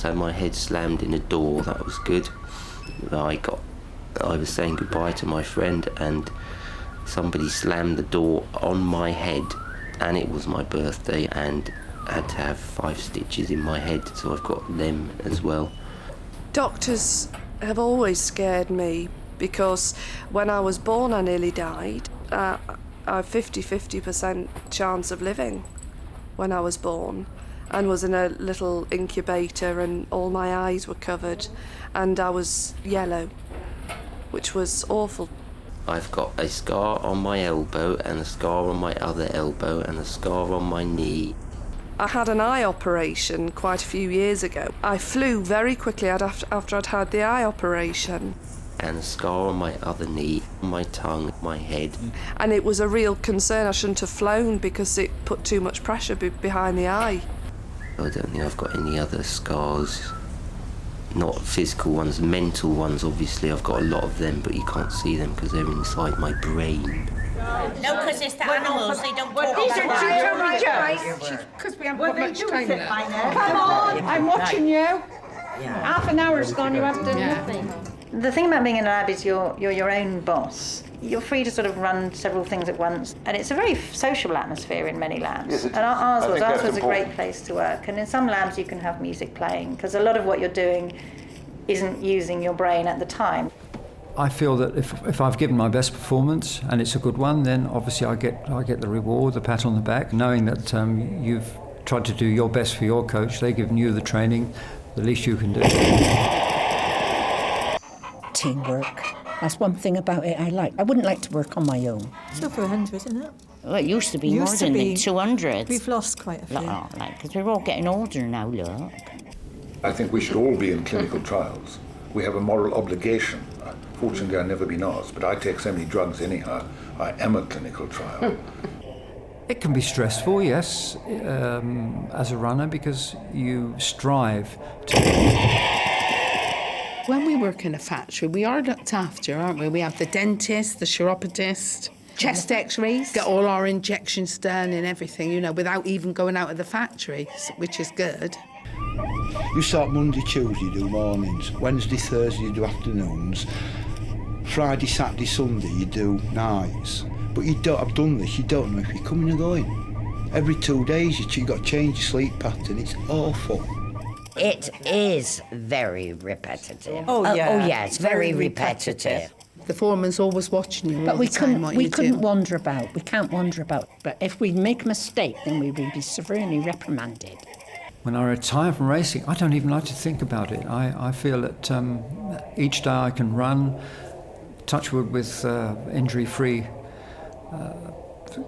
once had my head slammed in a door. That was good. I was saying goodbye to my friend and somebody slammed the door on my head, and it was my birthday, and I had to have 5 stitches in my head, so I've got them as well. Doctors have always scared me because when I was born I nearly died. I have 50% chance of living when I was born, and was in a little incubator, and all my eyes were covered and I was yellow, which was awful. I've got a scar on my elbow and a scar on my other elbow and a scar on my knee. I had an eye operation quite a few years ago. I flew very quickly after I'd had the eye operation. And a scar on my other knee, my tongue, my head. And it was a real concern. I shouldn't have flown because it put too much pressure behind the eye. I don't think I've got any other scars. Not physical ones, mental ones, obviously. I've got a lot of them, but you can't see them because they're inside my brain. No, because it's the animals, they don't talk These are about children, because we haven't got much time left. Come on! I'm watching you. Half an hour's gone, you haven't done nothing. The thing about being in a lab is you're your own boss. You're free to sort of run several things at once, and it's a very sociable atmosphere in many labs. Yes, and ours was a important. great place to work. And in some labs you can have music playing, because a lot of what you're doing isn't using your brain at the time. I feel that if I've given my best performance and it's a good one, then obviously I get the reward, the pat on the back, knowing that you've tried to do your best for your coach. They've given you the training, the least you can do. Teamwork. That's one thing about it I like. I wouldn't like to work on my own. It's over 100, isn't it? Well, it used to be more than 200. We've lost quite a few. Because we're all getting older now, look. I think we should all be in clinical trials. We have a moral obligation. Fortunately, I've never been asked, but I take so many drugs anyhow. I am a clinical trial. It can be stressful, yes, as a runner, because you strive to... When we work in a factory, we are looked after, aren't we? We have the dentist, the chiropodist, chest x-rays, get all our injections done and everything, without even going out of the factory, which is good. You start Monday, Tuesday, you do mornings. Wednesday, Thursday, you do afternoons. Friday, Saturday, Sunday, you do nights. But you don't have done this, you don't know if you're coming or going. Every 2 days, you've got to change your sleep pattern. It's awful. It is very repetitive. Oh, yeah. It's very repetitive. The foreman's always watching you. But we couldn't wander about. We can't wander about. But if we make a mistake, then we will be severely reprimanded. When I retire from racing, I don't even like to think about it. I feel that each day I can run, touch wood with injury-free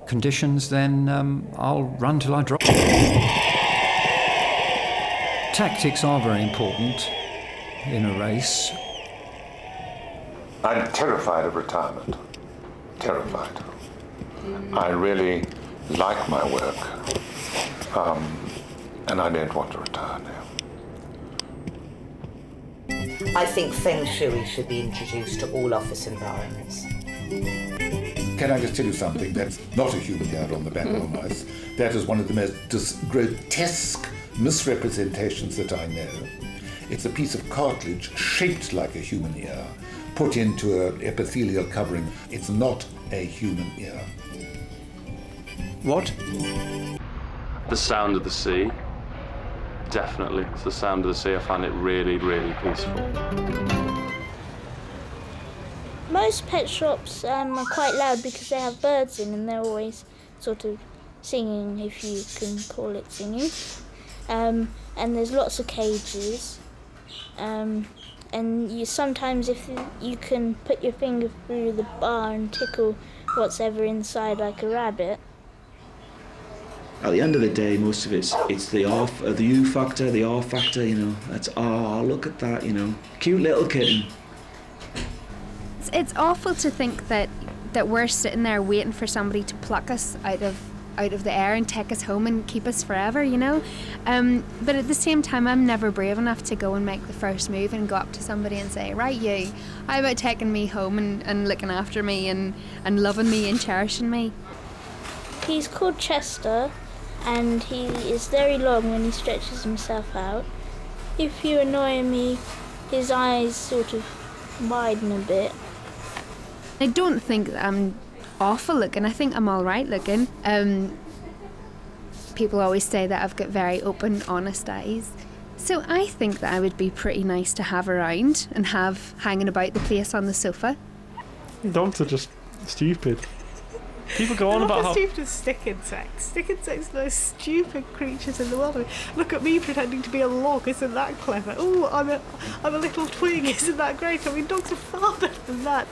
conditions, then I'll run till I drop. Tactics are very important in a race. I'm terrified of retirement. Terrified. I really like my work. And I don't want to retire now. I think Feng Shui should be introduced to all office environments. Can I just tell you something? That's not a human hair on the back of a mouse. That is one of the most grotesque misrepresentations that I know. It's a piece of cartilage shaped like a human ear, put into an epithelial covering. It's not a human ear. What? The sound of the sea. Definitely. It's the sound of the sea. I find it really, really peaceful. Most pet shops are quite loud because they have birds in and they're always sort of singing, if you can call it singing. And there's lots of cages. And sometimes if you can put your finger through the bar and tickle what's ever inside like a rabbit. At the end of the day, most of it's the U factor, the R factor, That's, look at that, Cute little kitten. It's awful to think that we're sitting there waiting for somebody to pluck us out of the air and take us home and keep us forever, But at the same time, I'm never brave enough to go and make the first move and go up to somebody and say, right, you, how about taking me home and looking after me and loving me and cherishing me? He's called Chester, and he is very long when he stretches himself out. if you annoy me, his eyes sort of widen a bit. I don't think that I'm awful looking. I think I'm all right looking. People always say that I've got very open, honest eyes. So I think that I would be pretty nice to have around and have hanging about the place on the sofa. Dogs are just stupid. People go on about how stupid as stick insects. Stick insects are the most stupid creatures in the world. I mean, look at me pretending to be a log. Isn't that clever? Oh, I'm a little twig. Isn't that great? I mean, dogs are far better than that.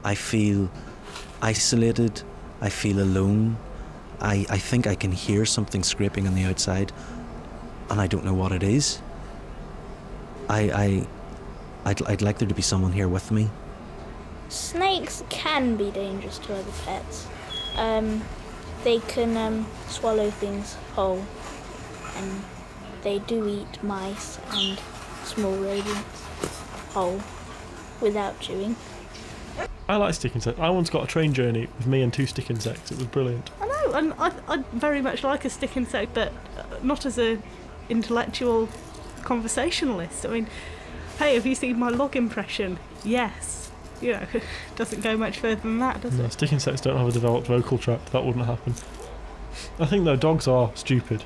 I feel isolated. I feel alone. I think I can hear something scraping on the outside, and I don't know what it is. I'd like there to be someone here with me. Snakes can be dangerous to other pets. They can swallow things whole, and they do eat mice and small rodents whole without chewing. I like stick insects. I once got a train journey with me and 2 stick insects. It was brilliant. I know, and I very much like a stick insect, but not as a intellectual conversationalist. I mean, hey, have you seen my log impression? Yes. You know, doesn't go much further than that, does it? Stick insects don't have a developed vocal tract. That wouldn't happen. I think, though, dogs are stupid.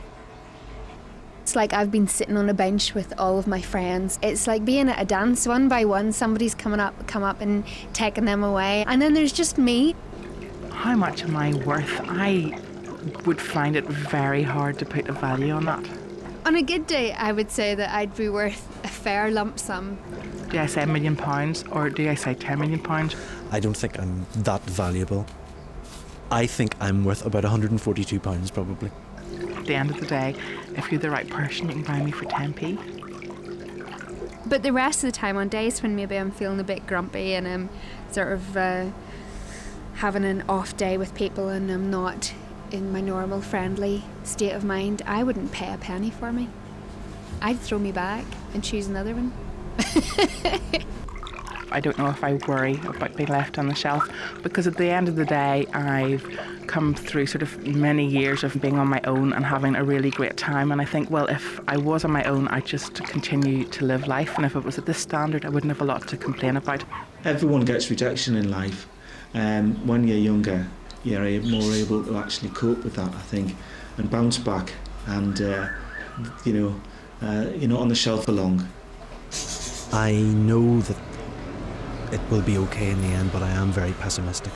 It's like I've been sitting on a bench with all of my friends. It's like being at a dance, one by one, somebody's come up and taking them away. And then there's just me. How much am I worth? I would find it very hard to put a value on that. On a good day, I would say that I'd be worth a fair lump sum. Do I say £1 million or do I say £10 million? I don't think I'm that valuable. I think I'm worth about £142 probably. At the end of the day, if you're the right person, you can buy me for 10p. But the rest of the time, on days when maybe I'm feeling a bit grumpy and I'm sort of having an off day with people and I'm not in my normal friendly state of mind, I wouldn't pay a penny for me. I'd throw me back and choose another one. I don't know if I worry about being left on the shelf, because at the end of the day I've come through sort of many years of being on my own and having a really great time, and I think, well, if I was on my own, I'd just continue to live life, and if it was at this standard I wouldn't have a lot to complain about. Everyone gets rejection in life. When you're younger, you're more able to actually cope with that, I think, and bounce back, and you're not on the shelf for long. I know that it will be okay in the end, but I am very pessimistic.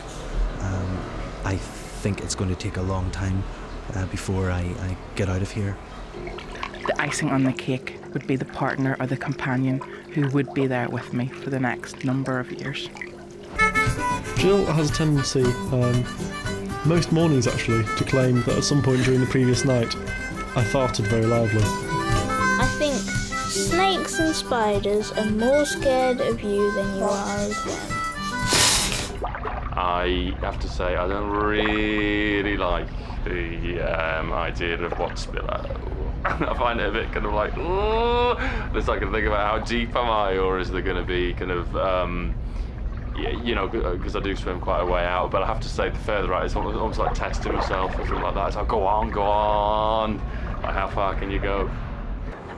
I think it's going to take a long time before I get out of here. The icing on the cake would be the partner or the companion who would be there with me for the next number of years. Jill has a tendency, most mornings actually, to claim that at some point during the previous night I farted very loudly. I think snakes and spiders are more scared of you than you are of them. I have to say I don't really like the idea of what's below. I find it a bit kind of like, oh, it's like I think about how deep am I, or is there going to be kind of, because I do swim quite a way out, but I have to say the further out, it's almost like testing myself or something like that. It's like, go on, like how far can you go?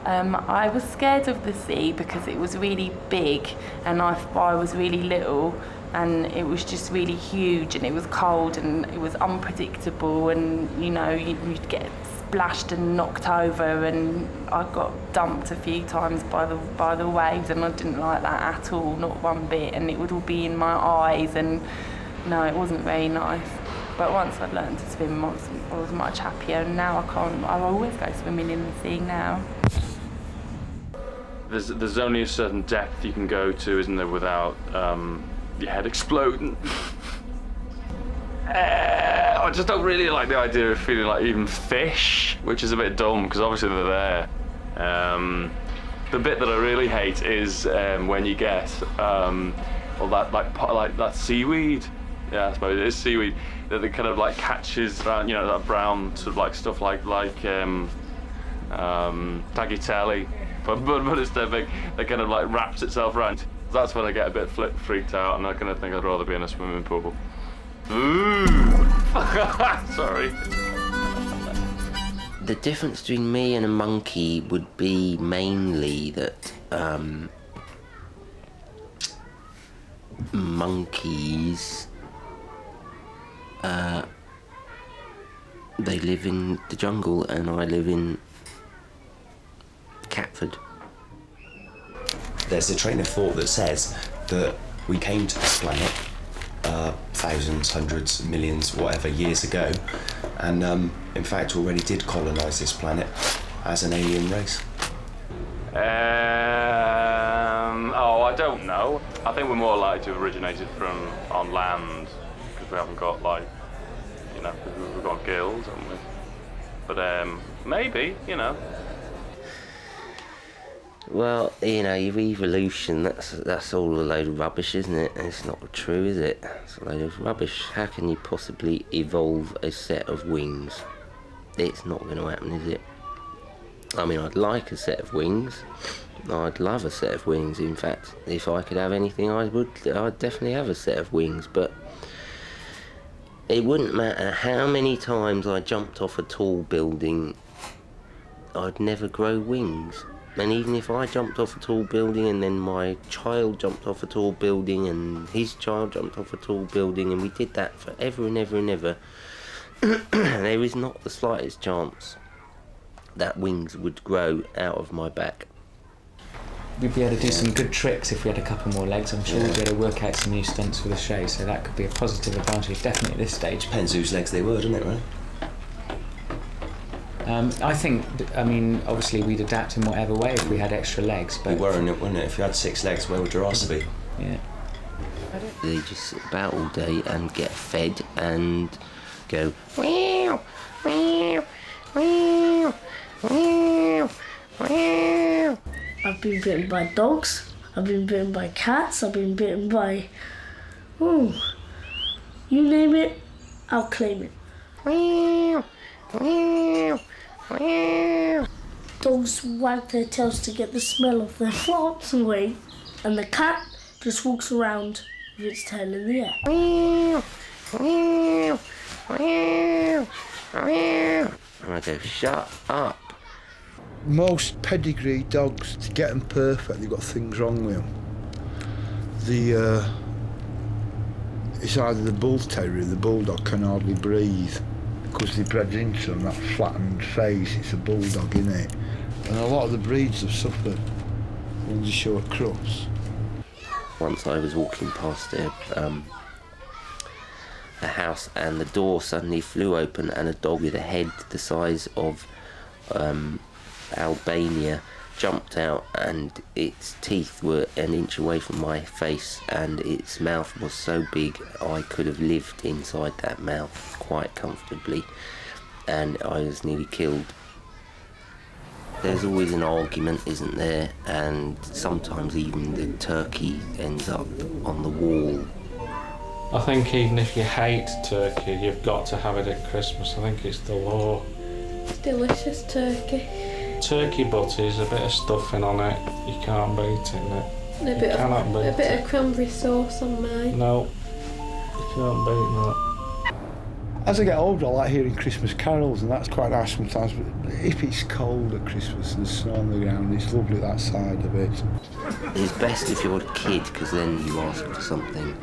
I was scared of the sea because it was really big and I was really little, and it was just really huge, and it was cold and it was unpredictable, and you'd get splashed and knocked over, and I got dumped a few times by the waves, and I didn't like that at all, not one bit, and it would all be in my eyes, and no, it wasn't very nice. But once I'd learned to swim, I was much happier, and now I always go swimming in the sea now. There's only a certain depth you can go to, isn't there, without your head exploding. I just don't really like the idea of feeling like even fish, which is a bit dumb because obviously they're there. The bit that I really hate is when you get all that seaweed. Yeah, I suppose it is seaweed that kind of like catches around, that brown sort of like stuff like tagliatelle, but instead they kind of like wraps itself around. That's when I get a bit freaked out, and I kind of think I'd rather be in a swimming pool. Ooh! Sorry. The difference between me and a monkey would be mainly that monkeys, they live in the jungle and I live in Catford. There's a train of thought that says that we came to this planet thousands, hundreds, millions, whatever, years ago, and in fact already did colonise this planet as an alien race. I don't know. I think we're more likely to have originated from on land because we haven't got we've got gills, haven't we? But maybe, Well, your evolution, that's all a load of rubbish, isn't it? It's not true, is it? It's a load of rubbish. How can you possibly evolve a set of wings? It's not going to happen, is it? I mean, I'd like a set of wings. I'd love a set of wings. In fact, if I could have anything, I'd definitely have a set of wings, but it wouldn't matter how many times I jumped off a tall building, I'd never grow wings. And even if I jumped off a tall building and then my child jumped off a tall building and his child jumped off a tall building and we did that forever and ever and ever, there is not the slightest chance that wings would grow out of my back. We'd be able to do some good tricks if we had a couple more legs. I'm sure we'd be able to work out some new stunts for the show, so that could be a positive advantage, definitely at this stage. Depends whose legs they were, doesn't it, right? I think, obviously we'd adapt in whatever way if we had extra legs, but... We were, wouldn't it? If you had 6 legs, where would your arse be? Yeah. They just sit about all day and get fed and go, meow, meow, meow, meow, meow. I've been bitten by dogs, I've been bitten by cats, I've been bitten by... you name it, I'll claim it. Meow, meow, meow. Dogs wag their tails to get the smell of their farts away, and the cat just walks around with its tail in the air. Meow, meow, meow, meow. And I go, shut up. Most pedigree dogs, to get them perfect, they've got things wrong with them. It's either the bull terrier or the bulldog can hardly breathe because they bred into them, that flattened face. It's a bulldog, isn't it? And a lot of the breeds have suffered when they show a cross. Once I was walking past a house and the door suddenly flew open and a dog with a head the size of Albania jumped out, and its teeth were an inch away from my face and its mouth was so big I could have lived inside that mouth quite comfortably, and I was nearly killed. There's always an argument, isn't there? And sometimes even the turkey ends up on the wall. I think even if you hate turkey, you've got to have it at Christmas. I think it's the law. Delicious turkey. Turkey butties, a bit of stuffing on it, you can't beat it. A bit of cranberry sauce on mine. No, you can't beat that. As I get older, I like hearing Christmas carols, and that's quite nice sometimes. But if it's cold at Christmas and there's snow on the ground, it's lovely that side of it. It's best if you're a kid, because then you ask for something.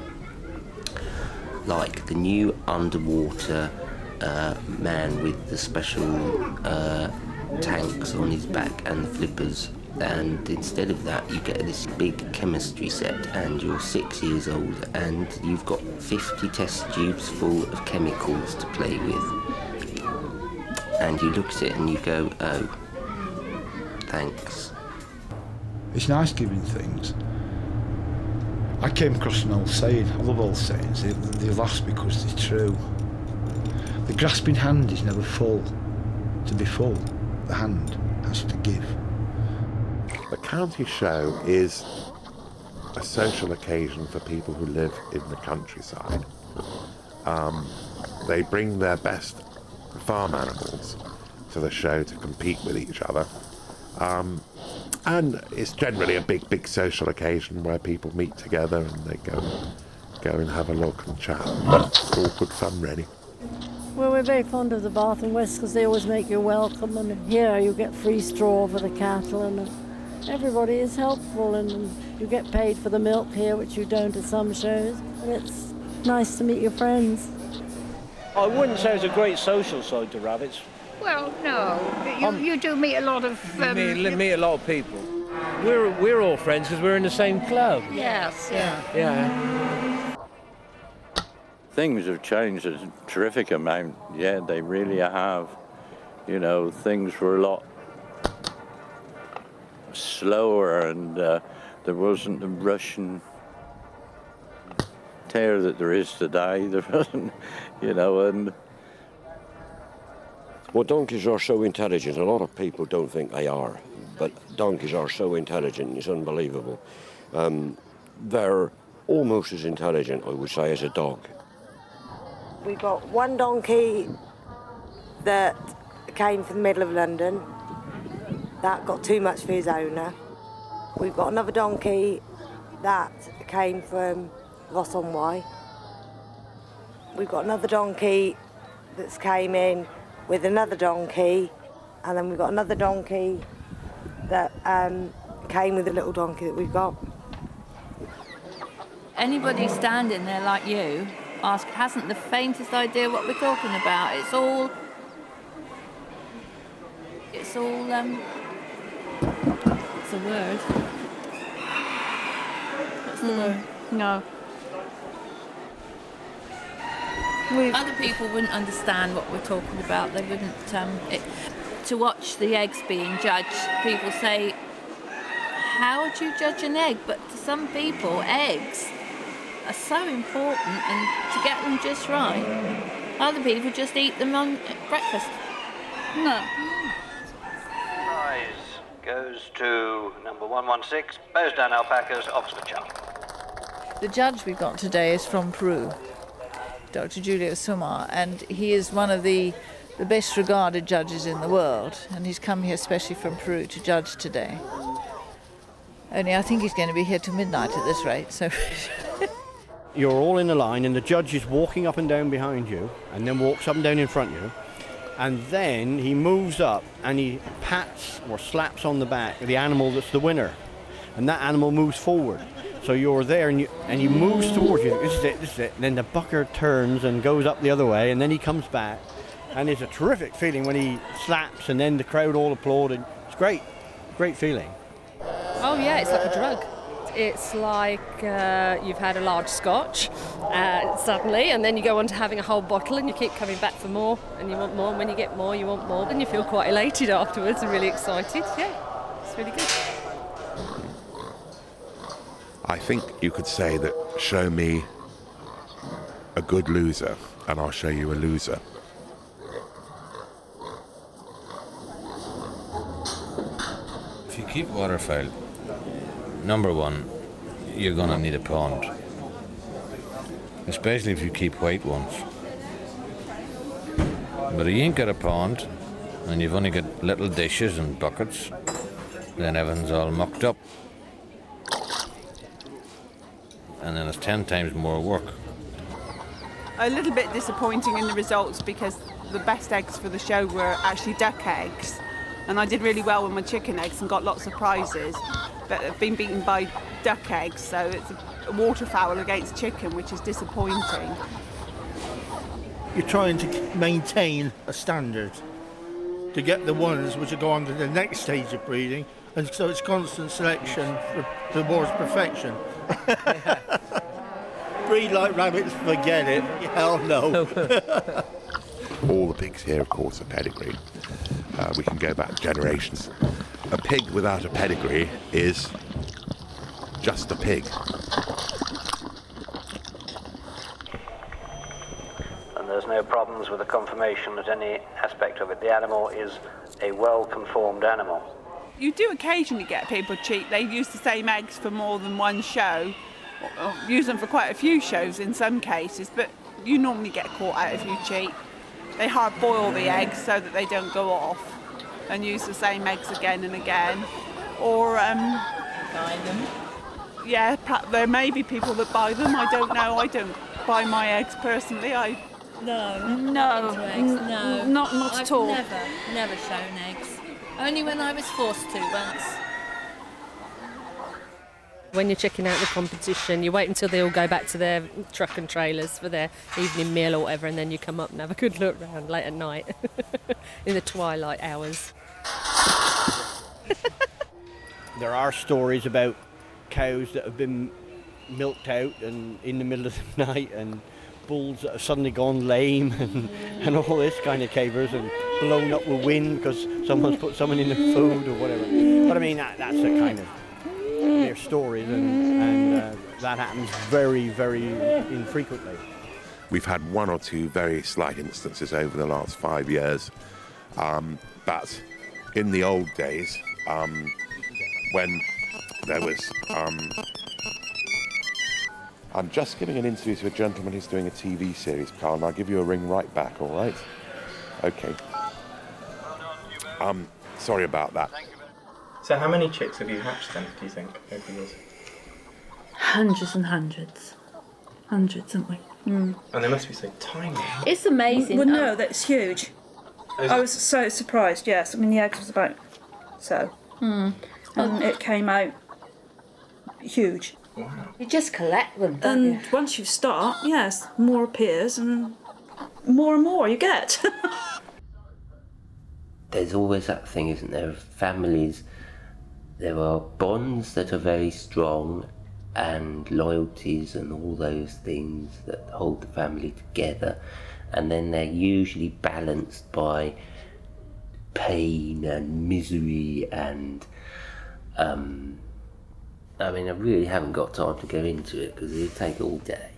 Like the new underwater man with the special tanks on his back and the flippers, and instead of that you get this big chemistry set and you're 6 years old and you've got 50 test tubes full of chemicals to play with, and you look at it and you go, oh, thanks. It's nice giving things. I came across an old saying. I love old sayings. They last because they're true. The grasping hand is never full. To be full, the hand has to give. The county show is a social occasion for people who live in the countryside. They bring their best farm animals to the show to compete with each other. And it's generally a big social occasion where people meet together and they go and have a look and chat. It's all good fun, really. Well, we're very fond of the Bath and West because they always make you welcome, and here you get free straw for the cattle, and everybody is helpful, and you get paid for the milk here, which you don't at some shows, and it's nice to meet your friends. I wouldn't say it's a great social side to rabbits. Well, no. You do meet a lot of... meet a lot of people. We're all friends because we're in the same club. Yes, Yeah. Things have changed a terrific amount. Yeah, they really have. You know, things were a lot slower, and there wasn't the rush and tear that there is today. There wasn't, you know, and... Well, donkeys are so intelligent. A lot of people don't think they are, but donkeys are so intelligent, it's unbelievable. They're almost as intelligent, I would say, as a dog. We got one donkey that came from the middle of London. That got too much for his owner. We've got another donkey that came from Ross-on-Wye. We've got another donkey that's came in with another donkey, and then we've got another donkey that came with the little donkey that we've got. Anybody standing there like you hasn't the faintest idea what we're talking about. It's all what's the word? What's the word? No. Other people wouldn't understand what we're talking about. They wouldn't. To watch the eggs being judged, people say, "How would you judge an egg?" But to some people, eggs are so important, and to get them just right, other people just eat them on breakfast. No. Prize goes to number 116, Bowsdown Alpacas, Oxfordshire. The judge we've got today is from Peru, Dr. Julio Sumar, and he is one of the best regarded judges in the world, and he's come here especially from Peru to judge today. Only I think he's going to be here till midnight at this rate, so... You're all in a line, and the judge is walking up and down behind you, and then walks up and down in front of you, and then he moves up and he pats or slaps on the back of the animal that's the winner, and that animal moves forward. So you're there, and he moves towards you. This is it. And then the bucker turns and goes up the other way, and then he comes back, and it's a terrific feeling when he slaps, and then the crowd all applaud, and it's great feeling. Oh yeah, it's like a drug. It's like you've had a large scotch suddenly, and then you go on to having a whole bottle, and you keep coming back for more, and you want more, and when you get more, you want more, and you feel quite elated afterwards and really excited. Yeah, it's really good. I think you could say that show me a good loser and I'll show you a loser. If you keep waterfowl, number one, you're going to need a pond. Especially if you keep white ones. But if you ain't got a pond and you've only got little dishes and buckets, then everything's all mucked up. And then it's 10 times more work. A little bit disappointing in the results because the best eggs for the show were actually duck eggs, and I did really well with my chicken eggs and got lots of prizes, but I've been beaten by duck eggs, so it's a waterfowl against chicken, which is disappointing. You're trying to maintain a standard to get the ones which will go on to the next stage of breeding, and so it's constant selection towards perfection. Breed like rabbits, forget it. Hell no. All the pigs here, of course, are pedigreed. We can go back generations. A pig without a pedigree is just a pig. And there's no problems with the confirmation that any aspect of it. The animal is a well-conformed animal. You do occasionally get people cheat. They use the same eggs for more than one show, or use them for quite a few shows in some cases, but you normally get caught out if you cheat. They hard boil the eggs so that they don't go off and use the same eggs again and again. Or buy them. Yeah, there may be people that buy them. I don't know. I don't buy my eggs personally. I No. No. Into eggs, no. Not I've at all. Never shown eggs. Only when I was forced to once. When you're checking out the competition, you wait until they all go back to their truck and trailers for their evening meal or whatever, and then you come up and have a good look round late at night in the twilight hours. There are stories about cows that have been milked out and in the middle of the night, and bulls that have suddenly gone lame, and all this kind of capers, and blown up with wind because someone's put someone in the food or whatever. But I mean, that's a kind of their stories, and that happens very, very infrequently. We've had one or two very slight instances over the last 5 years, but in the old days, when there was... I'm just giving an interview to a gentleman who's doing a TV series, Carl, and I'll give you a ring right back, all right? Okay. Sorry about that. So how many chicks have you hatched then, do you think, over the years? Hundreds and hundreds. Hundreds, haven't we? Mm. And they must be so tiny. It's amazing. Well, no, that's huge. I was so surprised, yes. I mean, the eggs was about so. And it came out huge. Wow. You just collect them, don't you? And once you start, yes, more appears and more you get. There's always that thing, isn't there, of families. There are bonds that are very strong and loyalties and all those things that hold the family together, and then they're usually balanced by pain and misery and I mean, I really haven't got time to go into it because it'll take all day.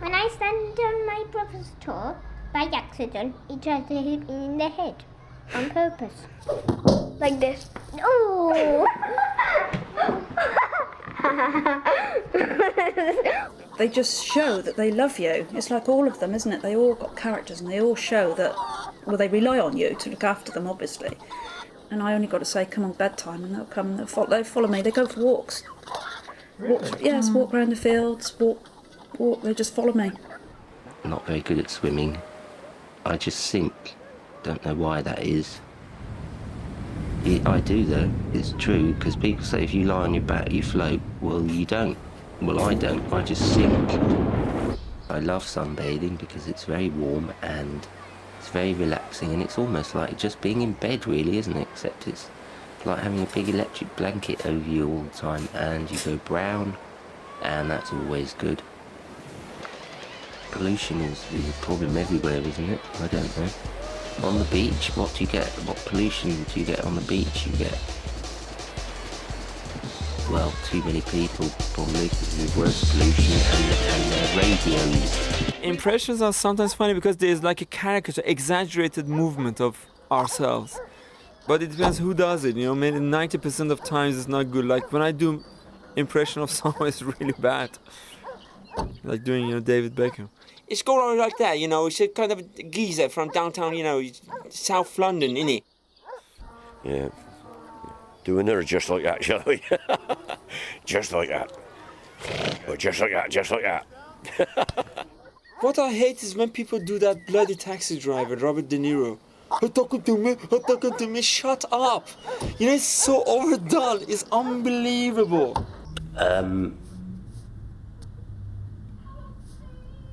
When I stand on my brother's toe, by accident, he tried to hit me in the head. On purpose. Like this. Oh! They just show that they love you. It's like all of them, isn't it? They all got characters and they all show that, well, they rely on you to look after them, obviously. And I only got to say, come on bedtime, and they'll come, they follow me, they go for walks. Walks, yes, walk around the fields, walk, they just follow me. Not very good at swimming. I just sink. Don't know why that is. I do though, it's true, because people say if you lie on your back you float. Well, you don't. Well, I don't, I just sink. I love sunbathing because it's very warm and it's very relaxing, and it's almost like just being in bed really, isn't it? Except it's like having a big electric blanket over you all the time, and you go brown, and that's always good. Pollution is a problem everywhere, isn't it? I don't know. On the beach, what do you get? What pollution do you get on the beach? You get, well, too many people, probably, with worse pollution and radios. Impressions are sometimes funny because there's like a caricature, exaggerated movement of ourselves. But it depends who does it, you know, maybe 90% of times it's not good. Like when I do impression of someone, it's really bad. Like doing, you know, David Beckham. It's going on like that, you know, it's a kind of a geezer from downtown, you know, South London, innit? Yeah. Doing her just like that, shall we? Just like that. Or just like that, just like that. What I hate is when people do that bloody Taxi Driver, Robert De Niro. Talking to me, shut up! You know, it's so overdone, it's unbelievable.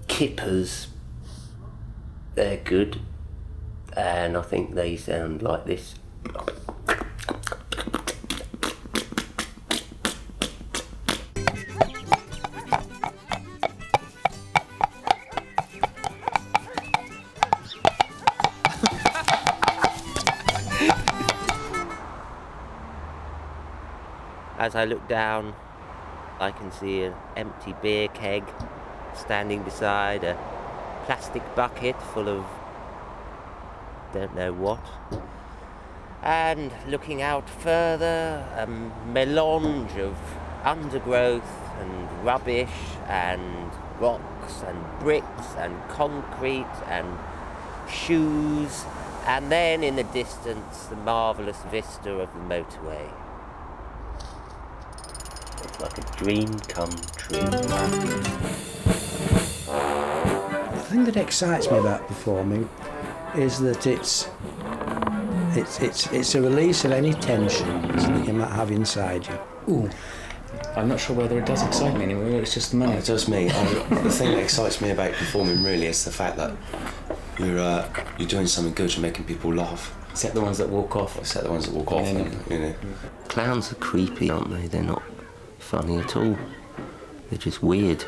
Kippers, they're good, and I think they sound like this. As I look down, I can see an empty beer keg standing beside a plastic bucket full of don't know what. And looking out further, a melange of undergrowth and rubbish and rocks and bricks and concrete and shoes, and then in the distance the marvellous vista of the motorway. It's like a dream come true. thing that excites me about performing is that it's a release of any tensions that you might have inside you. Ooh. I'm not sure whether it does excite me anymore, it's just the money. Oh, it does me. The thing that excites me about performing really is the fact that you're doing something good, you're making people laugh. Except the ones that walk off. Except the ones that walk off, you know. Clowns are creepy, aren't they? They're not funny at all. They're just weird.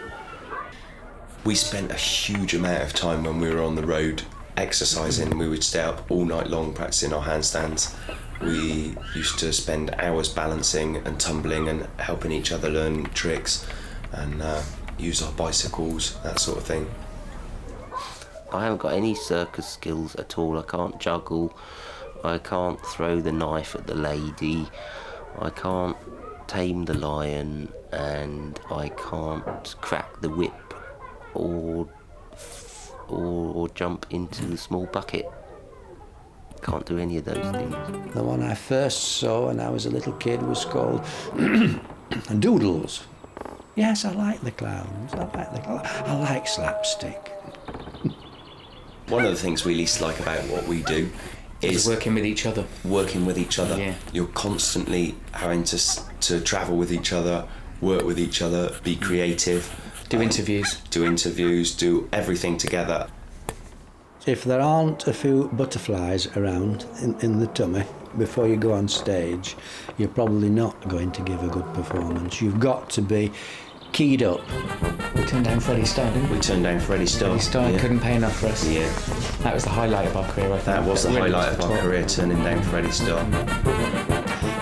We spent a huge amount of time when we were on the road exercising. We would stay up all night long practicing our handstands. We used to spend hours balancing and tumbling and helping each other learn tricks and use our bicycles, that sort of thing. I haven't got any circus skills at all. I can't juggle, I can't throw the knife at the lady, I can't tame the lion, and I can't crack the whip or jump into the small bucket. Can't do any of those things. The one I first saw when I was a little kid was called Doodles. Yes, I like the clowns. I like slapstick. One of the things we least like about what we do is working with each other. Working with each other. Yeah. You're constantly having to travel with each other, work with each other, be creative. Do interviews. Do everything together. If there aren't a few butterflies around in the tummy before you go on stage, you're probably not going to give a good performance. You've got to be keyed up. We turned down Freddie Starr, didn't we? We turned down Freddie Starr. Freddie Starr couldn't pay enough for us. Yeah. That was the highlight of our career, I think. That was the highlight of our career, turning down Freddie Starr.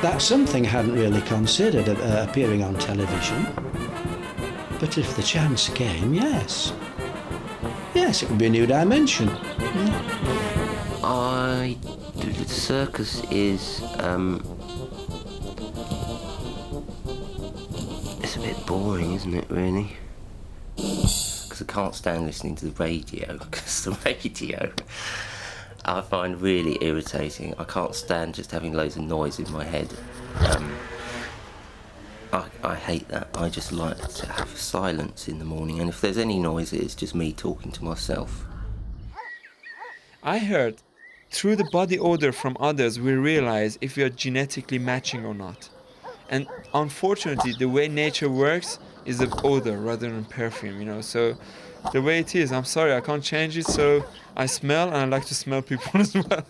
That's something I hadn't really considered, appearing on television. But if the chance came, yes. Yes, it would be a new dimension. The circus is, it's a bit boring, isn't it, really? Because I can't stand listening to the radio, because the radio I find really irritating. I can't stand just having loads of noise in my head. I hate that. I just like to have silence in the morning, and if there's any noise, it's just me talking to myself. I heard through the body odor from others we realize if we are genetically matching or not. And unfortunately, the way nature works is the odor rather than perfume, you know. So the way it is, I'm sorry, I can't change it, so I smell and I like to smell people as well.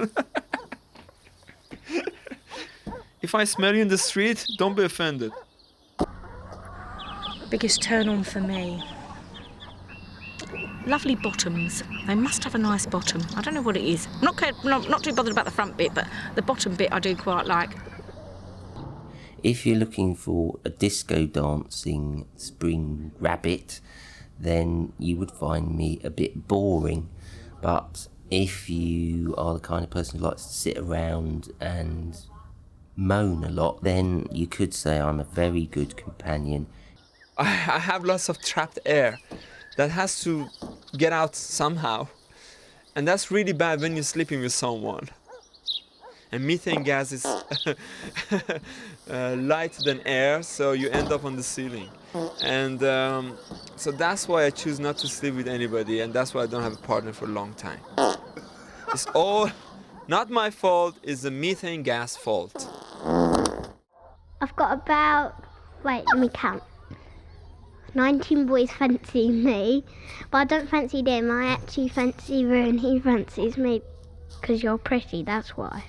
If I smell you in the street, don't be offended. Biggest turn on for me. Lovely bottoms. They must have a nice bottom. I don't know what it is. Not too bothered about the front bit, but the bottom bit I do quite like. If you're looking for a disco dancing spring rabbit, then you would find me a bit boring. But if you are the kind of person who likes to sit around and moan a lot, then you could say I'm a very good companion. I have lots of trapped air that has to get out somehow. And that's really bad when you're sleeping with someone. And methane gas is lighter than air, so you end up on the ceiling. And so that's why I choose not to sleep with anybody, and that's why I don't have a partner for a long time. It's all not my fault, it's the methane gas fault. I've got about, wait, let me count. 19 boys fancy me, but I don't fancy them. I actually fancy Roo and he fancies me because you're pretty, that's why.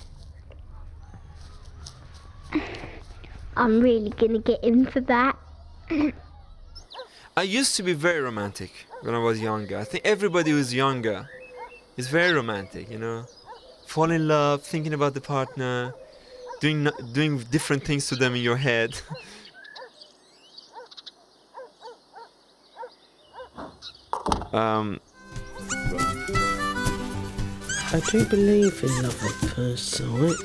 I'm really gonna get in for that. I used to be very romantic when I was younger. I think everybody who's younger is very romantic, you know. Fall in love, thinking about the partner, doing different things to them in your head. I do believe in love at first sight,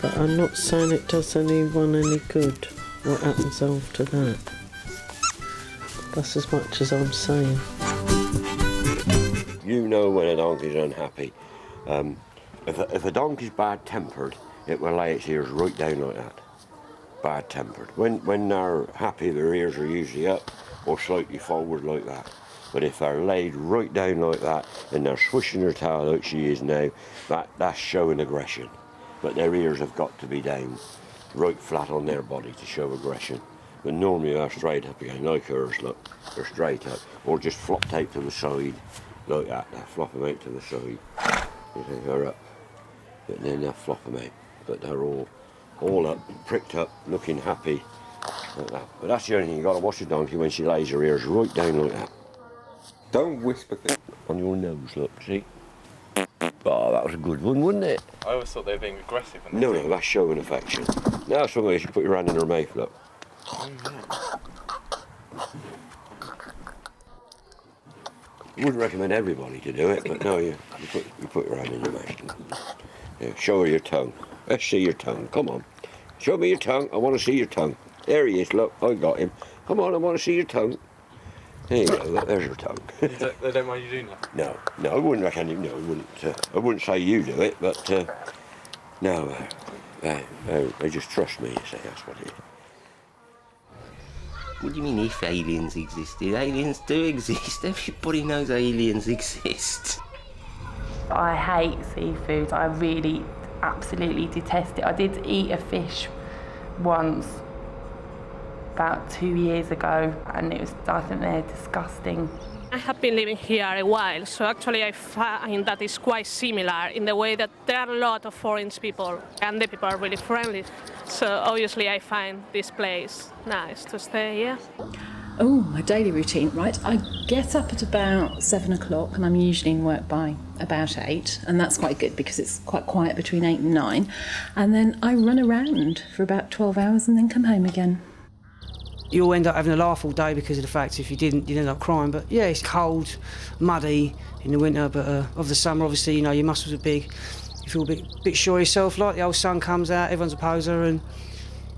but I'm not saying it does anyone any good. What happens after that? That's as much as I'm saying. You know when a donkey's unhappy. If a donkey's bad-tempered, it will lay its ears right down like that. Bad-tempered. When they're happy, their ears are usually up or slightly forward like that. But if they're laid right down like that and they're swishing her tail like she is now, that's showing aggression. But their ears have got to be down right flat on their body to show aggression. But normally they're straight up again, like hers, look. They're straight up. Or just flopped out to the side, like that. They flop them out to the side. You think they're up. But then they'll flop them out. But they're all up, pricked up, looking happy, like that. But that's the only thing, you've got to watch a donkey when she lays her ears right down like that. Don't whisper things on your nose, look, see? Oh, that was a good one, wasn't it? I always thought they were being aggressive. No, that's showing affection. Now that's something you should put your hand in her mouth, look. Oh, yeah. I wouldn't recommend everybody to do it, but no, you put your hand in your mouth. Yeah, show her your tongue. Let's see your tongue, come on. Show me your tongue, I want to see your tongue. There he is, look, I got him. Come on, I want to see your tongue. There you go, look, there's your tongue. They don't mind you doing that? No, I wouldn't recommend him, no, I wouldn't say you do it, but no, they just trust me, you see, that's what it is. What do you mean if aliens existed? Aliens do exist. Everybody knows aliens exist. I hate seafood. I really, absolutely detest it. I did eat a fish once about 2 years ago, and I think they're disgusting. I have been living here a while, so actually I find that it's quite similar in the way that there are a lot of foreign people, and the people are really friendly. So obviously I find this place nice to stay here. Oh, my daily routine, right? I get up at about 7 o'clock and I'm usually in work by about 8, and that's quite good because it's quite quiet between 8 and 9. And then I run around for about 12 hours and then come home again. You'll end up having a laugh all day because of the fact if you didn't, you'd end up crying. But yeah, it's cold, muddy in the winter, but of the summer, obviously, you know, your muscles are big. You feel a bit sure of yourself, like the old sun comes out, everyone's a poser, and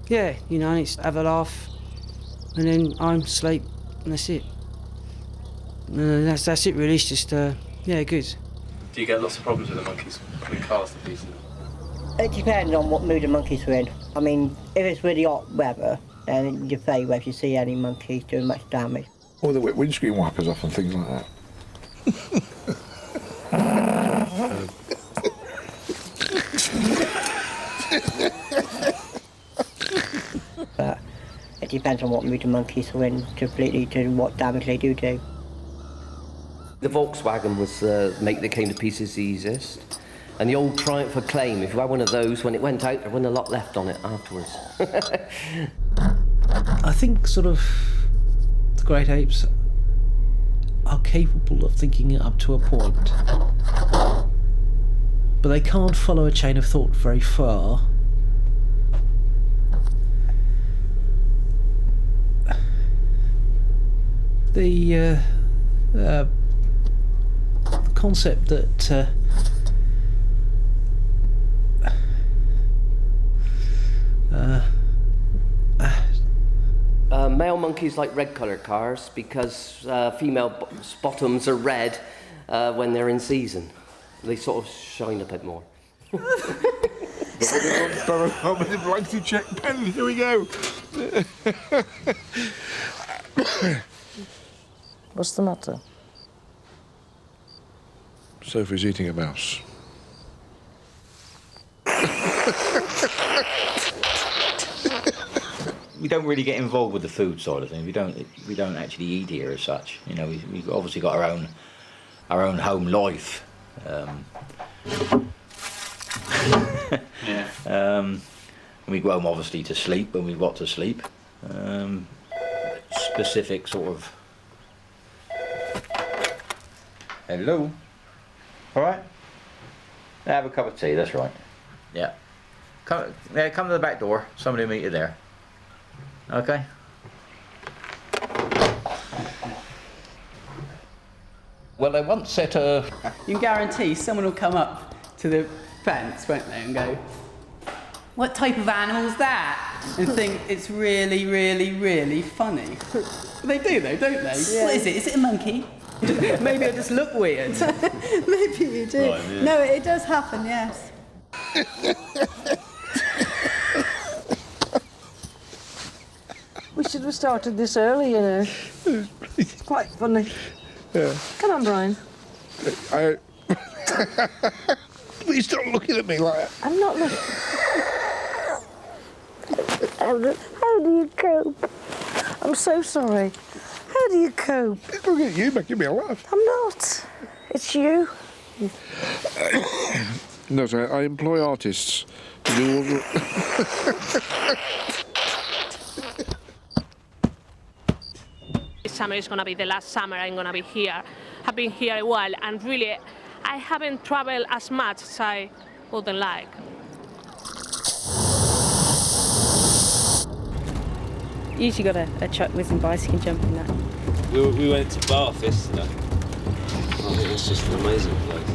yeah, you know, it's have a laugh, and then home, sleep, and that's it. That's it really, it's just, yeah, good. Do you get lots of problems with the monkeys putting cars to pieces? It depends on what mood the monkeys are in. I mean, if it's really hot weather, then you say if you see any monkeys doing much damage. Or they whip windscreen wipers off and things like that. But it depends on what mood the monkeys are in completely to what damage they do. The Volkswagen was the make that came to pieces the easiest. And the old Triumph Acclaim, if you had one of those, when it went out, there wasn't a lot left on it afterwards. I think sort of the great apes are capable of thinking it up to a point, but they can't follow a chain of thought very far. The concept that male monkeys like red coloured cars because female bottoms are red when they're in season. They sort of shine a bit more. Blank check pen, here we go. What's the matter? Sophie's eating a mouse. We don't really get involved with the food side of things. We don't actually eat here as such. You know, we've obviously got our own home life. We go home obviously to sleep when we've got to sleep. Specific sort of. Hello. All right. Have a cup of tea. That's right. Yeah. Come to the back door. Somebody will meet you there. Okay. Well, they once set a... You can guarantee someone will come up to the fence, won't they, and go, "What type of animal's that?" and think it's really, really, really funny. They do, though, don't they? Yeah. What is it? Is it a monkey? Maybe I just look weird. Maybe you do. Right, yeah. No, it does happen, yes. We should have started this early, you know. It's quite funny. Yeah. Come on, Brian. Please stop looking at me like that. I'm not looking. How do you cope? I'm so sorry. How do you cope? Look at you making me laugh. I'm not. It's you. No, sorry, I employ artists to do all the... This summer is going to be the last summer I'm going to be here. I've been here a while, and really, I haven't traveled as much as I would like. You usually got a chuck whizzing bicycle jump in that. We went to Bath yesterday. I think it's just an amazing place.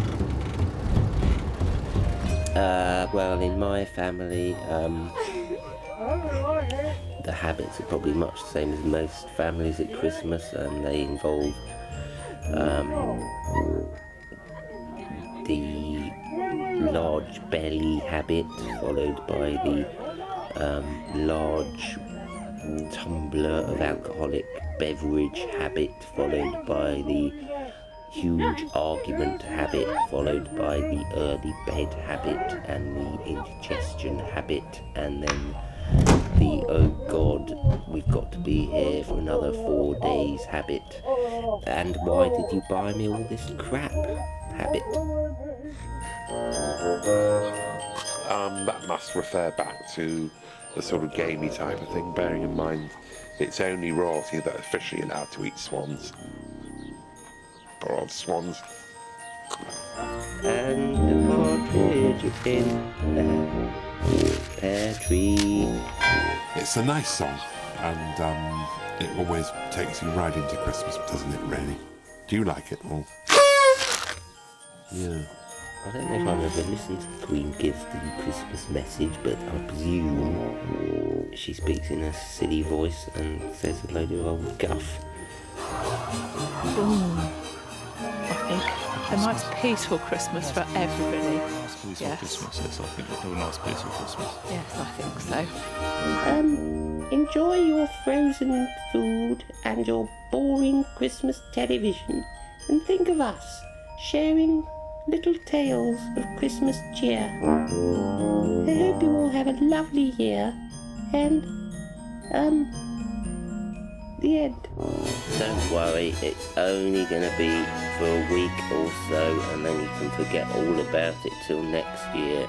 Well, in my family, the habits are probably much the same as most families at Christmas, and they involve the large belly habit, followed by the large tumbler of alcoholic beverage habit, followed by the huge argument habit, followed by the early bed habit and the indigestion habit, and then the oh god, we've got to be here for another 4 days habit, and why did you buy me all this crap habit. That must refer back to the sort of gamey type of thing, bearing in mind it's only royalty that are officially allowed to eat swans. Poor old swans. And the partridge in the pear tree. It's a nice song, and it always takes you right into Christmas, doesn't it, really? Do you like it all? Yeah. I don't know if I've ever listened to the Queen give the Christmas message, but I presume she speaks in a silly voice and says a load of old guff. Ooh, I think a nice peaceful Christmas for everybody. Nice peaceful Christmas, yes, I think we'll do a nice peaceful Christmas. Yes, I think so. Enjoy your frozen food and your boring Christmas television, and think of us, sharing little tales of Christmas cheer. I hope you all have a lovely year, and, the end. Don't worry, it's only gonna be for a week or so, and then you can forget all about it till next year.